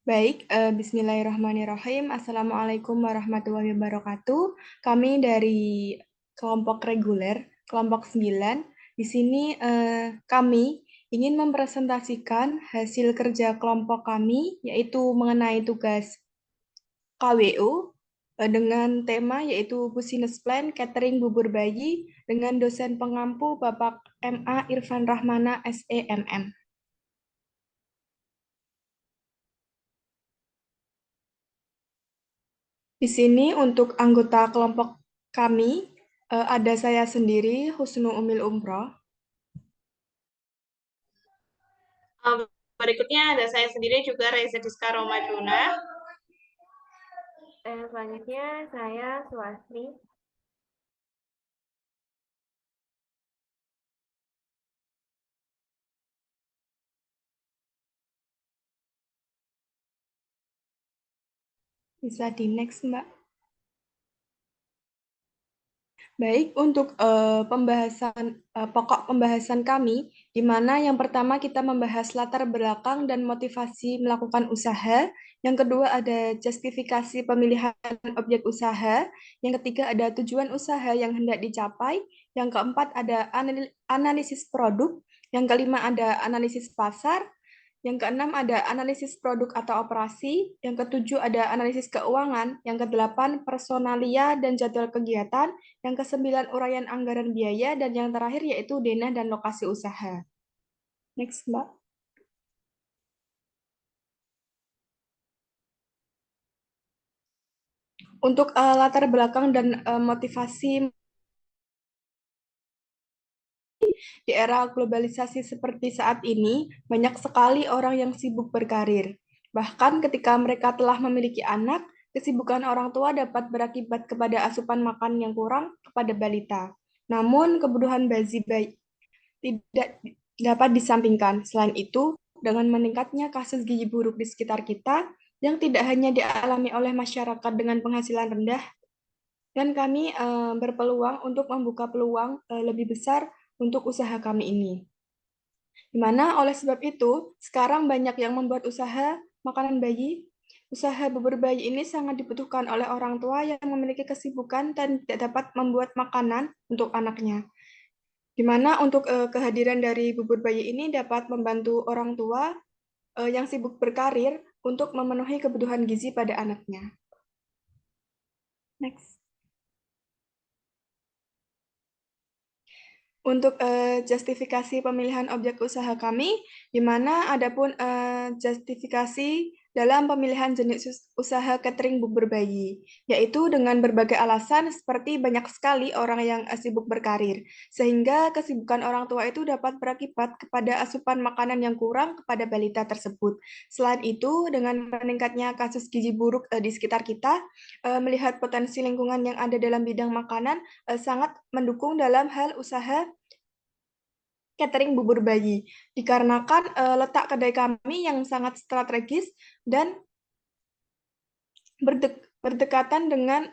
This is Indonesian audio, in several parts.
Baik, Bismillahirrahmanirrahim. Assalamualaikum warahmatullahi wabarakatuh. Kami dari kelompok reguler, kelompok 9. Di sini kami ingin mempresentasikan hasil kerja kelompok kami, yaitu mengenai tugas KWU dengan tema yaitu Business Plan Catering Bubur Bayi dengan dosen pengampu Bapak MA Irfan Rahmana SEMM. Di sini untuk anggota kelompok kami, ada saya sendiri, Husnu Umil Umroh. Um, Berikutnya ada saya sendiri juga Reza Diska Romaduna. Selanjutnya saya Suasri. Bisa di next, Mbak. Baik, untuk pokok pembahasan kami, di mana yang pertama kita membahas latar belakang dan motivasi melakukan usaha, yang kedua ada justifikasi pemilihan objek usaha, yang ketiga ada tujuan usaha yang hendak dicapai, yang keempat ada analisis produk, yang kelima ada analisis pasar, yang keenam ada analisis produk atau operasi, yang ketujuh ada analisis keuangan, yang kedelapan personalia dan jadwal kegiatan, yang kesembilan uraian anggaran biaya, dan yang terakhir yaitu denah dan lokasi usaha. Next, Mbak. Untuk latar belakang dan motivasi di era globalisasi seperti saat ini, banyak sekali orang yang sibuk berkarir. Bahkan ketika mereka telah memiliki anak, kesibukan orang tua dapat berakibat kepada asupan makan yang kurang kepada balita. Namun, kebutuhan bayi tidak dapat disampingkan. Selain itu, dengan meningkatnya kasus gizi buruk di sekitar kita, yang tidak hanya dialami oleh masyarakat dengan penghasilan rendah, dan kami berpeluang untuk membuka peluang lebih besar untuk usaha kami ini. Di mana oleh sebab itu, sekarang banyak yang membuat usaha makanan bayi. Usaha bubur bayi ini sangat dibutuhkan oleh orang tua yang memiliki kesibukan dan tidak dapat membuat makanan untuk anaknya. Di mana untuk kehadiran dari bubur bayi ini dapat membantu orang tua yang sibuk berkarir untuk memenuhi kebutuhan gizi pada anaknya. Next. Untuk justifikasi pemilihan objek usaha kami, di mana adapun justifikasi dalam pemilihan jenis usaha catering bubur bayi, yaitu dengan berbagai alasan seperti banyak sekali orang yang sibuk berkarir, sehingga kesibukan orang tua itu dapat berakibat kepada asupan makanan yang kurang kepada balita tersebut. Selain itu, dengan meningkatnya kasus gizi buruk di sekitar kita, melihat potensi lingkungan yang ada dalam bidang makanan sangat mendukung dalam hal usaha catering bubur bayi, dikarenakan letak kedai kami yang sangat strategis dan berdekatan dengan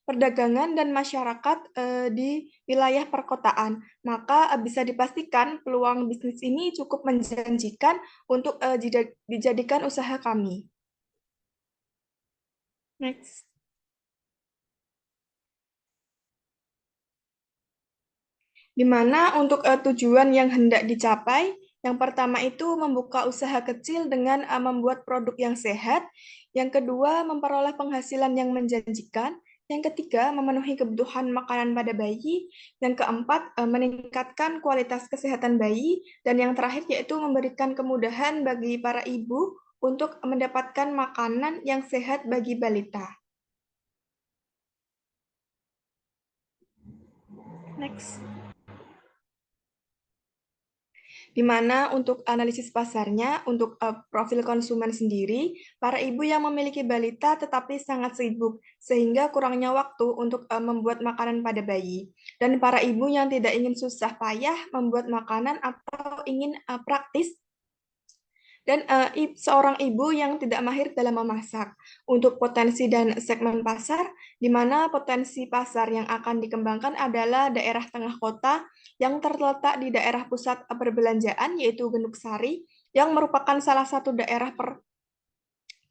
perdagangan dan masyarakat di wilayah perkotaan. Maka bisa dipastikan peluang bisnis ini cukup menjanjikan untuk dijadikan usaha kami. Next. Di mana untuk tujuan yang hendak dicapai, yang pertama itu membuka usaha kecil dengan membuat produk yang sehat, yang kedua memperoleh penghasilan yang menjanjikan, yang ketiga memenuhi kebutuhan makanan pada bayi, yang keempat meningkatkan kualitas kesehatan bayi, dan yang terakhir yaitu memberikan kemudahan bagi para ibu untuk mendapatkan makanan yang sehat bagi balita. Next. Di mana untuk analisis pasarnya, untuk profil konsumen sendiri, para ibu yang memiliki balita tetapi sangat sibuk, sehingga kurangnya waktu untuk membuat makanan pada bayi. Dan para ibu yang tidak ingin susah payah membuat makanan atau ingin praktis, dan seorang ibu yang tidak mahir dalam memasak. Untuk potensi dan segmen pasar, di mana potensi pasar yang akan dikembangkan adalah daerah tengah kota yang terletak di daerah pusat perbelanjaan, yaitu Genuk Sari, yang merupakan salah satu daerah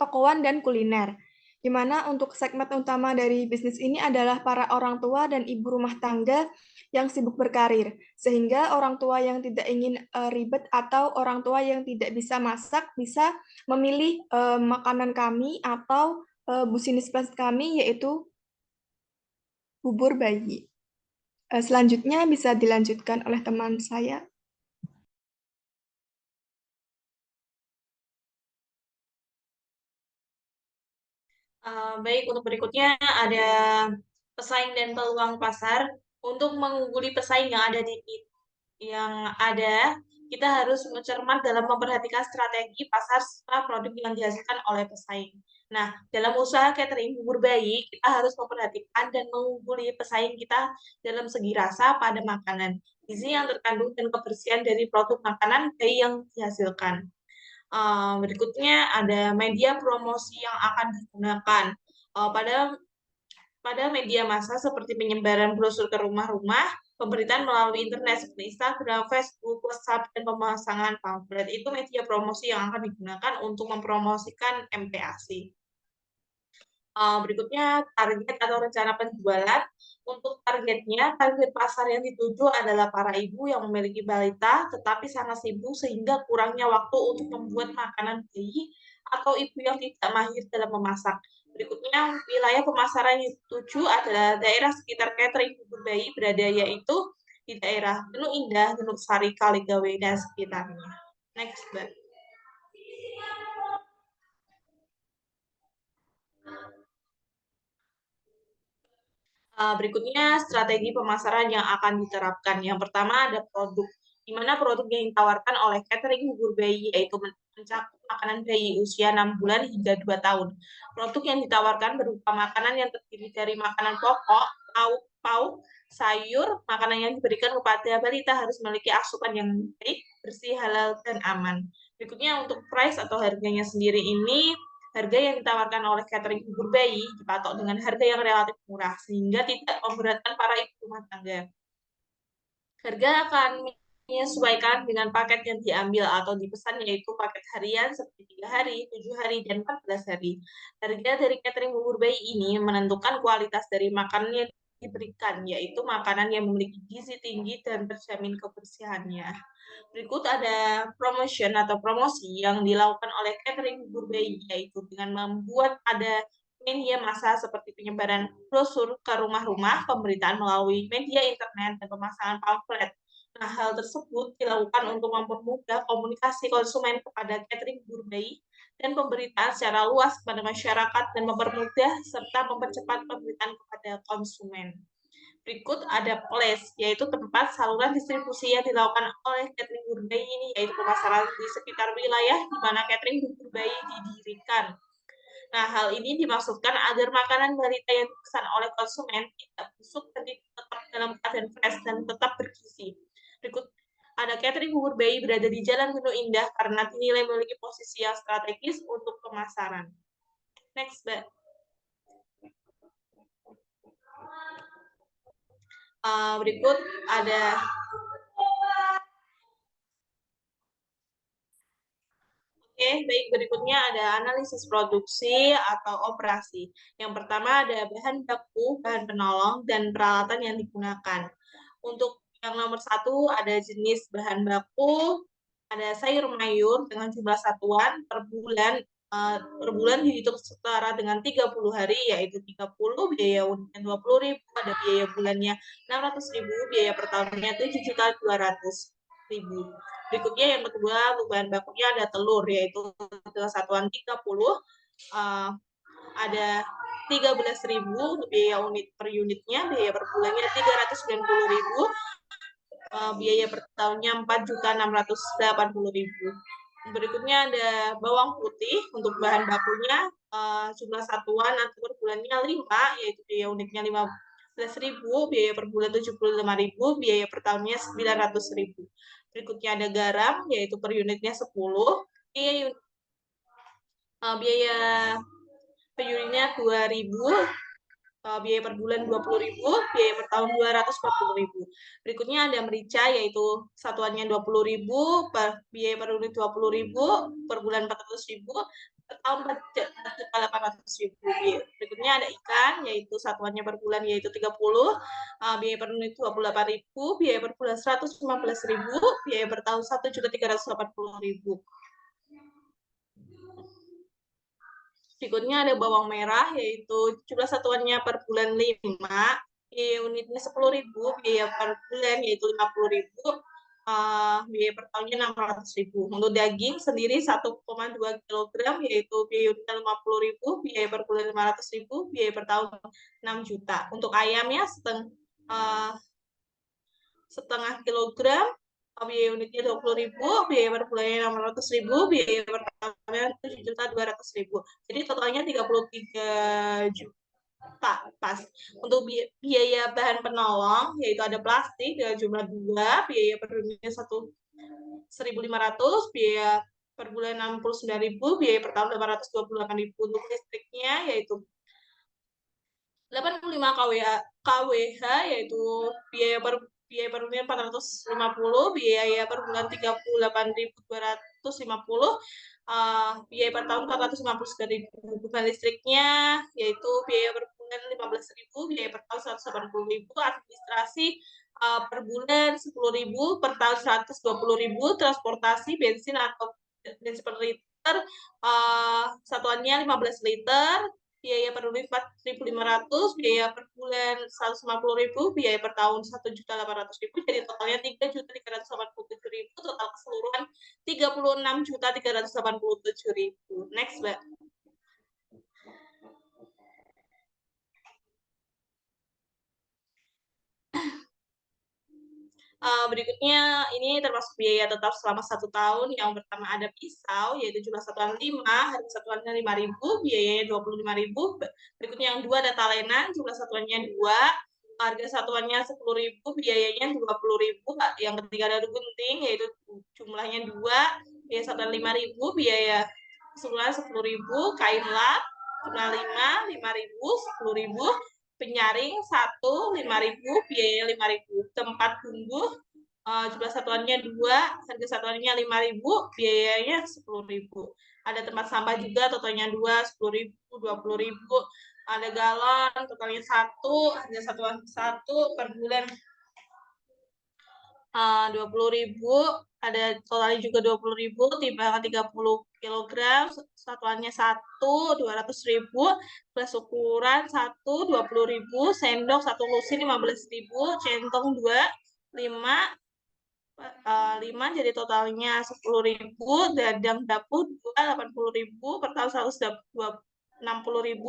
tokoan, dan kuliner. Di mana untuk segmen utama dari bisnis ini adalah para orang tua dan ibu rumah tangga yang sibuk berkarir. Sehingga orang tua yang tidak ingin ribet atau orang tua yang tidak bisa masak bisa memilih makanan kami atau bisnis plus kami, yaitu bubur bayi. Selanjutnya bisa dilanjutkan oleh teman saya. Baik, untuk berikutnya ada pesaing dan peluang pasar. Untuk mengungguli pesaing yang ada, kita harus mencermat dalam memperhatikan strategi pasar serta produk yang dihasilkan oleh pesaing. Nah, dalam usaha catering bubur bayi, kita harus memperhatikan dan mengungguli pesaing kita dalam segi rasa pada makanan, gizi yang terkandung, dan kebersihan dari produk makanan bayi yang dihasilkan. Berikutnya ada media promosi yang akan digunakan. Pada media massa seperti penyebaran brosur ke rumah-rumah, pemberitaan melalui internet seperti Instagram, Facebook, WhatsApp, dan pemasangan pamflet. Itu media promosi yang akan digunakan untuk mempromosikan MPASI. Berikutnya target atau rencana penjualan. Untuk targetnya, target pasar yang dituju adalah para ibu yang memiliki balita tetapi sangat sibuk sehingga kurangnya waktu untuk membuat makanan bayi atau ibu yang tidak mahir dalam memasak. Berikutnya, wilayah pemasaran yang dituju adalah daerah sekitar catering bubur bayi berada yaitu di daerah Genuk Indah, Genuk Sari, Kaligawe, dan sekitarnya. Next, Mbak. Berikutnya strategi pemasaran yang akan diterapkan. Yang pertama ada produk, di mana produk yang ditawarkan oleh catering bubur bayi yaitu mencakup makanan bayi usia 6 bulan hingga 2 tahun. Produk yang ditawarkan berupa makanan yang terdiri dari makanan pokok, lauk pauk, sayur. Makanan yang diberikan kepada balita harus memiliki asupan yang baik, bersih, halal, dan aman. Berikutnya untuk price atau harganya sendiri ini, harga yang ditawarkan oleh catering bubur bayi dipatok dengan harga yang relatif murah, sehingga tidak memberatkan para ibu rumah tangga. Harga akan menyesuaikan dengan paket yang diambil atau dipesan, yaitu paket harian seperti 3 hari, 7 hari, dan 14 hari. Harga dari catering bubur bayi ini menentukan kualitas dari makanan yang diberikan, yaitu makanan yang memiliki gizi tinggi dan terjamin kebersihannya. Berikut ada promotion atau promosi yang dilakukan oleh catering bubur bayi, yaitu dengan membuat ada media massa seperti penyebaran brosur ke rumah-rumah, pemberitaan melalui media internet, dan pemasangan pamflet. Nah, hal tersebut dilakukan untuk mempermudah komunikasi konsumen kepada catering bubur bayi dan pemberitaan secara luas kepada masyarakat dan mempermudah serta mempercepat pemberitaan kepada konsumen. Berikut ada place, yaitu tempat saluran distribusi yang dilakukan oleh catering bubur bayi ini, yaitu pemasaran di sekitar wilayah di mana catering bubur bayi didirikan. Nah, hal ini dimaksudkan agar makanan balita yang dipesan oleh konsumen tidak busuk dan tetap dalam keadaan fresh dan tetap bergizi. Berikut ada catering bubur bayi berada di Jalan Genuk Indah karena dinilai memiliki posisi yang strategis untuk pemasaran. Next, Mbak. Berikut ada baik, berikutnya ada analisis produksi atau operasi. Yang pertama ada bahan baku, bahan penolong, dan peralatan yang digunakan. Untuk yang nomor 1 ada jenis bahan baku, ada sayur mayur dengan jumlah satuan per bulan dihitung setara dengan 30 hari, yaitu 30, biaya unitnya 20.000, ada biaya bulannya 600.000, biaya per tahunnya 7.200.000. Berikutnya yang kedua, bahan bakunya ada telur, yaitu satuan 30, ada 13.000 biaya unit per unitnya, biaya per bulannya 390.000, biaya per tahunnya 4.680.000. Berikutnya ada bawang putih, untuk bahan bakunya jumlah satuan nanti per bulannya 5, yaitu biaya unitnya 15.000, biaya per bulan 75.000, biaya per tahunnya 900.000. Berikutnya ada garam, yaitu per unitnya 10, biaya per unitnya 2.000, biaya per bulan 20.000, biaya per tahun 240.000. Berikutnya ada merica, yaitu satuannya 20.000, biaya per unit 20.000, per bulan 400.000, tahun 4.800.000. Berikutnya ada ikan, yaitu satuannya per bulan yaitu 30, biaya per unit 28.000, biaya per bulan 115.000, biaya per tahun 1.380.000. Berikutnya ada bawang merah, yaitu jumlah satuannya per bulan 5, biaya unitnya 10.000, biaya per bulan yaitu 50.000, biaya per tahunnya 600.000. Untuk daging sendiri 1,2 kg, yaitu biaya unitnya 50.000, biaya per bulan 500.000, biaya per tahun 6 juta. Untuk ayamnya setengah kilogram, biaya unitnya 20.000, biaya per bulannya 600.000, biaya per tahunnya 7.200.000. Jadi totalnya 33 juta pas. Untuk biaya bahan penolong, yaitu ada plastik dengan jumlah 2, biaya per unitnya 1.500, biaya per bulan 69.000, biaya per tahun 828.000. Untuk listriknya yaitu 85 kWh, yaitu biaya per unit 450, biaya per bulan 38.250, biaya per tahun 459.000. Beban listriknya yaitu biaya per bulan 15.000, biaya per tahun 180.000, administrasi per bulan 10.000, per tahun 120.000, transportasi bensin atau bensin per liter, satuannya 15 liter, biaya per unit 4.500, biaya per bulan 150.000, biaya per tahun 1.800.000, jadi totalnya 3.387.000, total keseluruhan 36.387.000. Next, Mbak. Berikutnya ini termasuk biaya tetap selama 1 tahun. Yang pertama ada pisau, yaitu jumlah satuan 5, harga satuannya 5.000, biayanya 25.000. Berikutnya yang 2 ada talenan, jumlah satuannya 2, harga satuannya 10.000, biayanya 20.000. Yang ketiga ada gunting, yaitu jumlahnya 2, biaya satuan 5.000, biaya keseluruhan 10.000. Kain lap, jumlah 5, 5.000, 10.000. Penyaring 1, 5.000, biaya 5.000. Tempat bumbu, jumlah satuannya 2, harga satuannya 5.000, biayanya 10.000. Ada tempat sampah juga, totalnya 2, 10.000, 20.000. Ada galon, totalnya 1, harga satuan 1 per bulan 20.000, ada totalnya juga 20.000, timbangan 30 kg, satuannya 1, 200.000, beras ukuran 1, 20.000, sendok 1 lusin 15.000, centong 2, 5, 5 jadi totalnya 10.000, dadang dapur 2, 80.000, per tahun 160.000,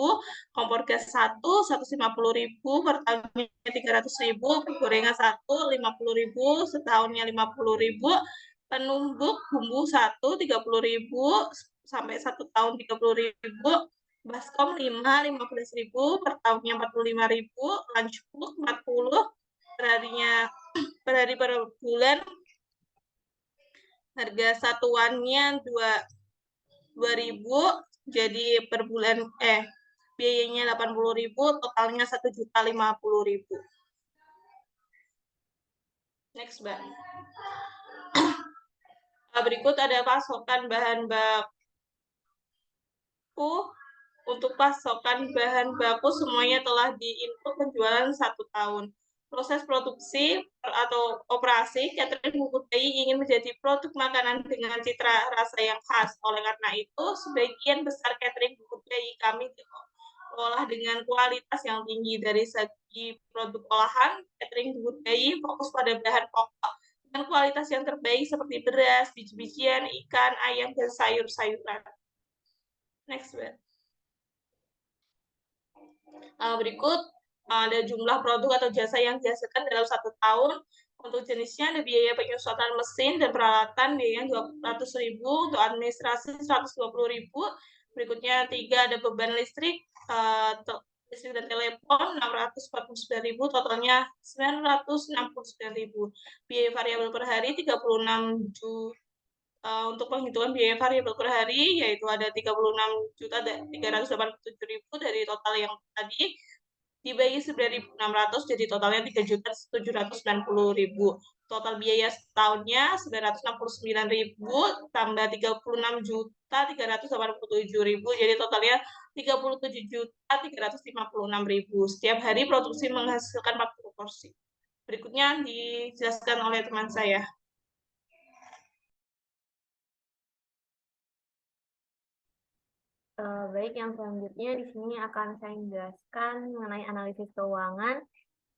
kompor gas 1, 150.000, per tahunnya 300.000, gorengan 1, 50.000, setahunnya 50.000, penumbuk bumbu 1, 30.000, sampai 1 tahun 30.000, baskom 5, 15.000, per tahunnya 45.000, lunchbook 40, per hari per bulan, harga satuannya 2.000, jadi per bulan biayanya 80.000, totalnya 1.050.000. Next, Mbak. Berikut ada pasokan bahan baku. Untuk pasokan bahan baku semuanya telah diinput penjualan 1 tahun. Proses produksi atau operasi, catering Bubur Bayi ingin menjadi produk makanan dengan citra rasa yang khas. Oleh karena itu, sebagian besar catering Bubur Bayi kami diolah dengan kualitas yang tinggi. Dari segi produk olahan, catering Bubur Bayi fokus pada bahan pokok dengan kualitas yang terbaik seperti beras, biji-bijian, ikan, ayam, dan sayur-sayuran. Next, Mbak. Berikut ada jumlah produk atau jasa yang dihasilkan dalam 1 tahun. Untuk jenisnya ada biaya penyusutan mesin dan peralatan, biayanya 200.000, untuk administrasi 120.000. Berikutnya 3 ada beban listrik, listrik dan telepon 649.000, totalnya 969.000. Biaya variabel per hari 36 juta. Untuk penghitungan biaya variabel per hari, yaitu ada 36.387.000 dari total yang tadi. dibagi 9.600 jadi totalnya 3.790.000. Total biaya setahunnya 969.000 tambah 36.387.000 jadi totalnya 37.356.000. Setiap hari produksi menghasilkan 40 porsi. Berikutnya dijelaskan oleh teman saya. Baik, yang selanjutnya di sini akan saya jelaskan mengenai analisis keuangan,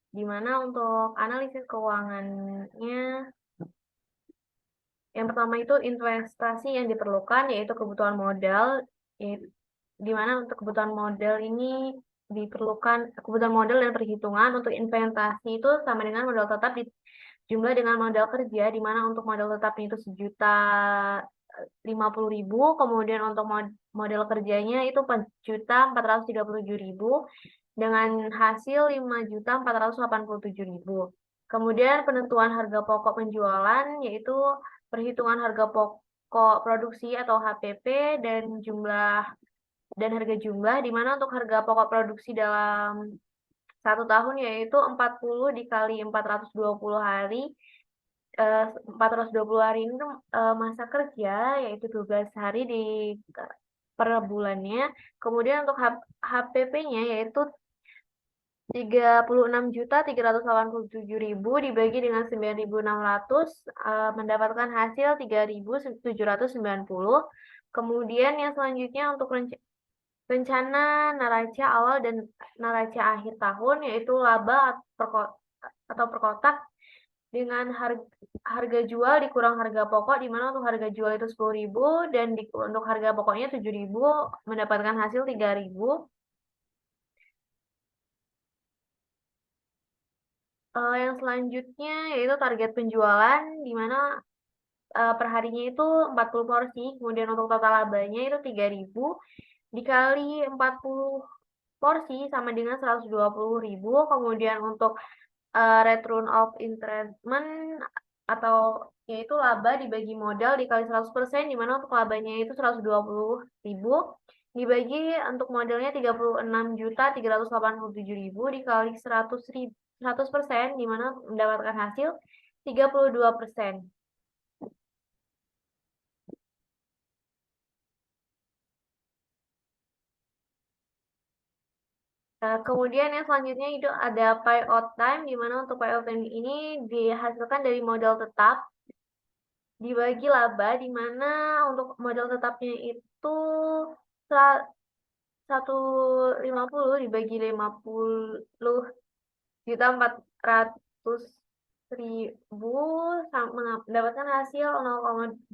di mana untuk analisis keuangannya, yang pertama itu investasi yang diperlukan, yaitu kebutuhan modal, di mana untuk kebutuhan modal ini diperlukan kebutuhan modal dan perhitungan untuk investasi itu sama dengan modal tetap jumlah dengan modal kerja, di mana untuk modal tetapnya itu 1.050.000, kemudian untuk modal kerjanya itu 4.437.000 dengan hasil 5.487.000. Kemudian penentuan harga pokok penjualan yaitu perhitungan harga pokok produksi atau HPP dan harga jumlah, di mana untuk harga pokok produksi dalam 1 tahun yaitu 40 dikali 420 hari. 420 hari ini masa kerja, yaitu 12 hari per bulannya. Kemudian untuk HPP-nya yaitu 36.387.000 dibagi dengan 9.600 mendapatkan hasil 3.790. Kemudian yang selanjutnya untuk rencana neraca awal dan neraca akhir tahun yaitu laba atau per kotak dengan harga jual dikurang harga pokok, di mana untuk harga jual itu 10.000 dan untuk harga pokoknya 7.000 mendapatkan hasil 3.000. Yang selanjutnya yaitu target penjualan, di mana per harinya itu 40 porsi, kemudian untuk total labanya itu 3.000 dikali 40 porsi sama dengan 120.000, kemudian untuk return of investment atau yaitu laba dibagi modal dikali 100%, di mana untuk labanya itu 120.000 dibagi untuk modalnya 36.387.000 dikali 100%, di mana mendapatkan hasil 32%. Kemudian yang selanjutnya itu ada payout time, di mana untuk payout time ini dihasilkan dari modal tetap dibagi laba, di mana untuk modal tetapnya itu 150 dibagi 50.400.000 mendapatkan hasil 0,20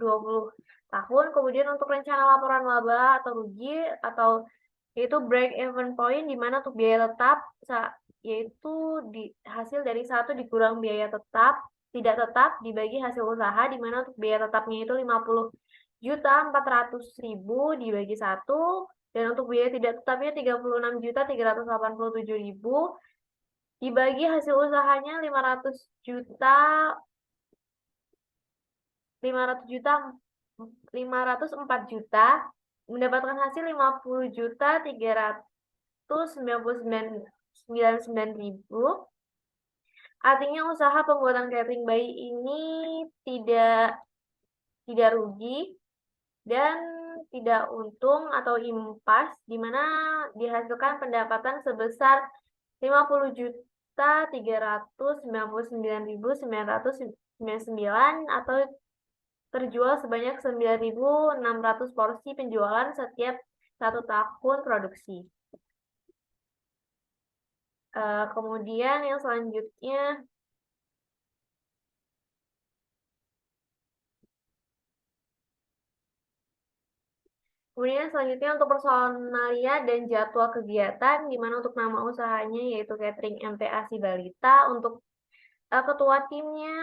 tahun. Kemudian untuk rencana laporan laba atau rugi atau yaitu break even point, di mana untuk biaya tetap yaitu hasil dari 1 dikurang biaya tidak tetap dibagi hasil usaha, di mana untuk biaya tetapnya itu 50.400.000 dibagi 1, dan untuk biaya tidak tetapnya 36.387.000 dibagi hasil usahanya 504 juta mendapatkan hasil 50.399.000. Artinya usaha pembuatan catering bayi ini tidak rugi dan tidak untung atau impas, di mana dihasilkan pendapatan sebesar 50.399.999 atau terjual sebanyak 9.600 porsi penjualan setiap 1 tahun produksi. Kemudian yang selanjutnya untuk personalia dan jadwal kegiatan, di mana untuk nama usahanya yaitu Catering MPASI Balita. Untuk ketua timnya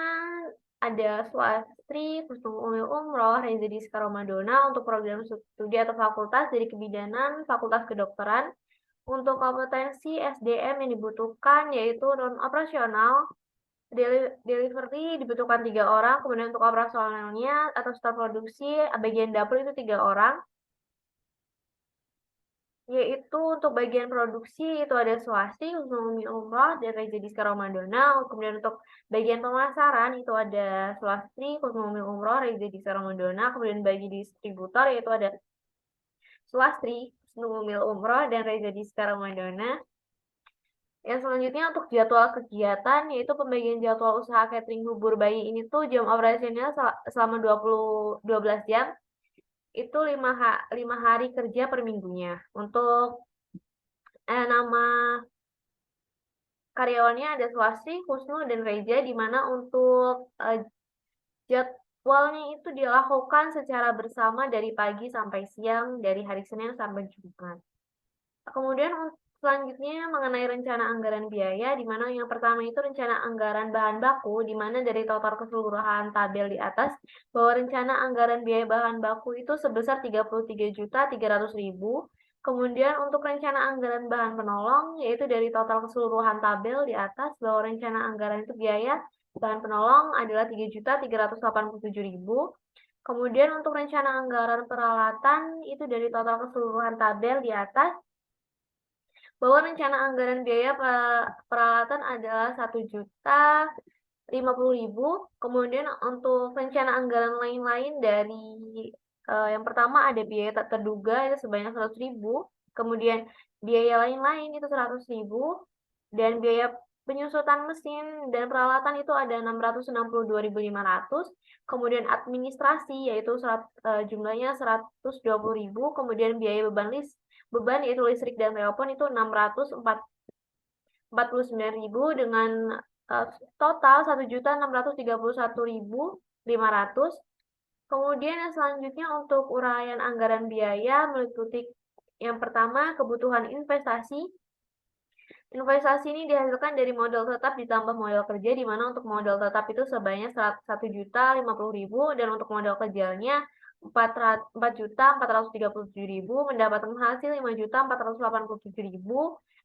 ada Swastri Kusnul Umroh, Reza Diska Romadona untuk program studi atau fakultas dari kebidanan, fakultas kedokteran. Untuk kompetensi SDM yang dibutuhkan yaitu non operasional, delivery dibutuhkan 3 orang, kemudian untuk operasionalnya atau staf produksi bagian dapur itu 3 orang. yaitu untuk bagian produksi itu ada Swasti, Husnul Umi Umroh, dan Reza Diska Ramadona. Kemudian untuk bagian pemasaran itu ada Swasti, Husnul Umi Umroh, Reza Diska Ramadona. Kemudian bagi distributor yaitu ada Swasti, Husnul Umi Umroh, dan Reza Diska Ramadona. Yang selanjutnya untuk jadwal kegiatan, yaitu pembagian jadwal usaha catering bubur bayi ini tuh jam operasional selama 12 jam, itu 5 hari kerja per minggunya. Untuk nama karyawannya ada Swasti, Husnul, dan Reza, di mana untuk jadwalnya itu dilakukan secara bersama dari pagi sampai siang, dari hari Senin sampai Jumat. Kemudian selanjutnya mengenai rencana anggaran biaya, di mana yang pertama itu rencana anggaran bahan baku, di mana dari total keseluruhan tabel di atas, bahwa rencana anggaran biaya bahan baku itu sebesar 33.300.000. Kemudian untuk rencana anggaran bahan penolong, yaitu dari total keseluruhan tabel di atas, bahwa rencana anggaran itu biaya bahan penolong adalah 3.387.000. Kemudian untuk rencana anggaran peralatan, itu dari total keseluruhan tabel di atas, bahwa rencana anggaran biaya peralatan adalah 1.050.000. Kemudian untuk rencana anggaran lain-lain dari yang pertama ada biaya tak terduga itu sebanyak 100.000. Kemudian biaya lain-lain itu 100.000, dan biaya penyusutan mesin dan peralatan itu ada 662.500. Kemudian administrasi yaitu jumlahnya 120.000. Kemudian biaya beban yaitu listrik dan telepon itu 649.000, dengan total 1.631.500. Kemudian yang selanjutnya untuk uraian anggaran biaya meliputi yang pertama kebutuhan investasi. Investasi ini dihasilkan dari modal tetap ditambah modal kerja, di mana untuk modal tetap itu sebanyak 1.050.000, dan untuk modal kerjanya 4.437.000, mendapatkan hasil 5.487.000.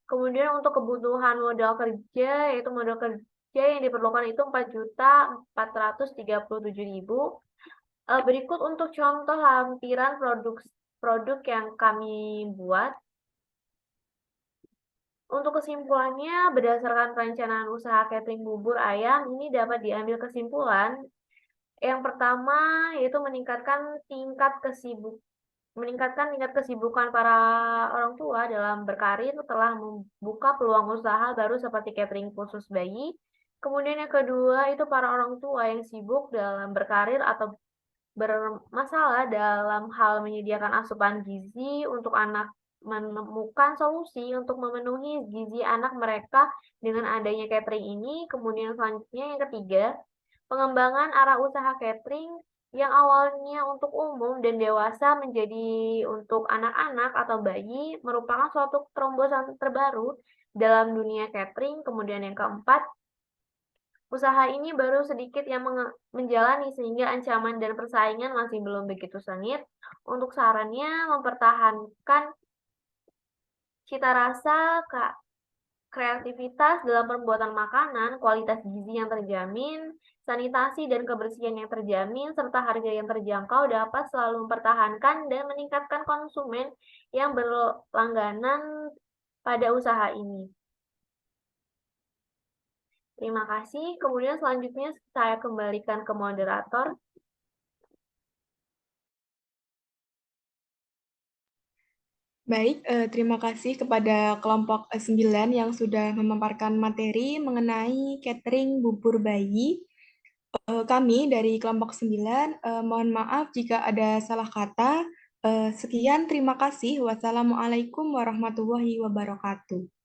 Kemudian untuk kebutuhan modal kerja, yaitu modal kerja yang diperlukan itu 4.437.000. Berikut untuk contoh lampiran produk yang kami buat. Untuk kesimpulannya, berdasarkan perencanaan usaha catering bubur ayam, ini dapat diambil kesimpulan. Yang pertama, yaitu meningkatkan tingkat kesibukan para orang tua dalam berkarir telah membuka peluang usaha baru seperti catering khusus bayi. Kemudian yang kedua, itu para orang tua yang sibuk dalam berkarir atau bermasalah dalam hal menyediakan asupan gizi untuk anak, menemukan solusi untuk memenuhi gizi anak mereka dengan adanya catering ini. Kemudian selanjutnya yang ketiga, pengembangan arah usaha catering yang awalnya untuk umum dan dewasa menjadi untuk anak-anak atau bayi merupakan suatu terobosan terbaru dalam dunia catering. Kemudian yang keempat, usaha ini baru sedikit yang menjalani sehingga ancaman dan persaingan masih belum begitu sengit. Untuk sarannya, mempertahankan cita rasa, kreativitas dalam pembuatan makanan, kualitas gizi yang terjamin, sanitasi dan kebersihan yang terjamin, serta harga yang terjangkau dapat selalu mempertahankan dan meningkatkan konsumen yang berlangganan pada usaha ini. Terima kasih. Kemudian selanjutnya saya kembalikan ke moderator. Baik, terima kasih kepada kelompok 9 yang sudah memaparkan materi mengenai catering bubur bayi. Kami dari kelompok 9, mohon maaf jika ada salah kata. Sekian, terima kasih. Wassalamualaikum warahmatullahi wabarakatuh.